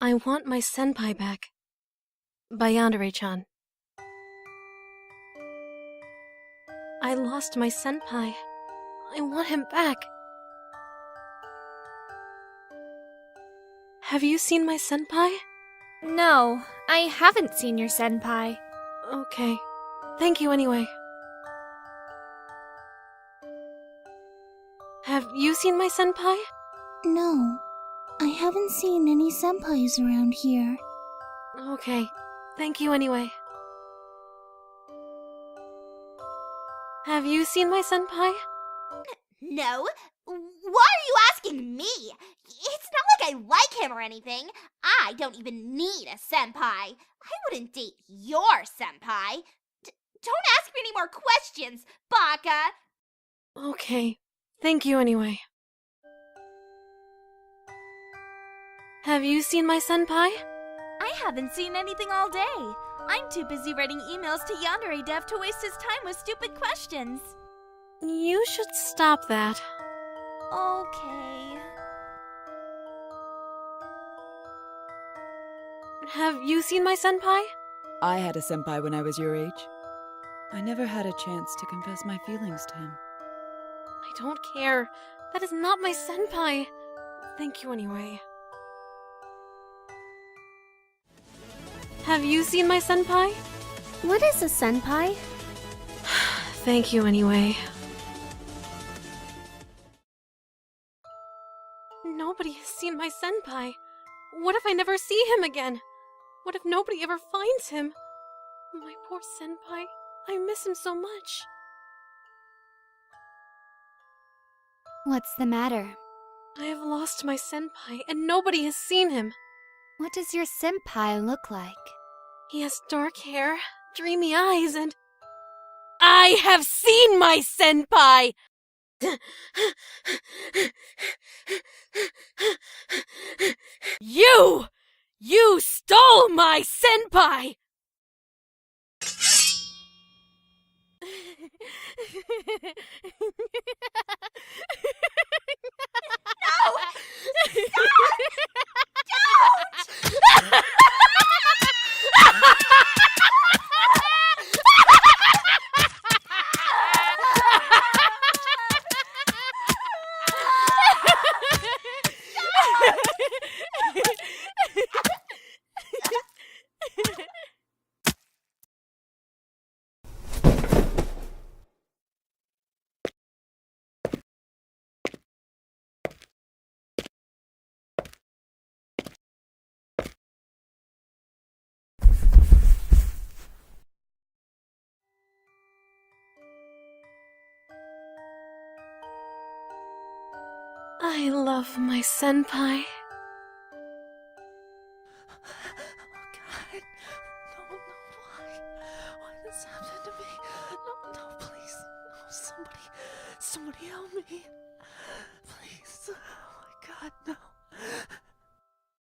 I want my senpai back. By Yandere-chan. I lost my senpai. I want him back. Have you seen my senpai? No, I haven't seen your senpai. Okay. Thank you anyway. Have you seen my senpai? No, I haven't seen any senpais around here. Okay. Thank you anyway. Have you seen my senpai? No? Why are you asking me? It's not like I like him or anything. I don't even need a senpai. I wouldn't date your senpai. Don't ask me any more questions, Baka. Okay. Thank you anyway. Have you seen my senpai? I haven't seen anything all day. I'm too busy writing emails to YandereDev to waste his time with stupid questions. You should stop that. Okay. Have you seen my senpai? I had a senpai when I was your age. I never had a chance to confess my feelings to him. I don't care. That is not my senpai. Thank you anyway. Have you seen my senpai? What is a senpai? Thank you anyway. Nobody has seen my senpai. What if I never see him again? What if nobody ever finds him? My poor senpai. I miss him so much. What's the matter? I have lost my senpai, and nobody has seen him. What does your senpai look like? He has dark hair, dreamy eyes, and... I have seen my senpai! You stole my senpai! No! Stop! Don't! I love my senpai. Oh God, no, why? Why did this happen to me? No, please, no, somebody help me. Please, oh my God, no.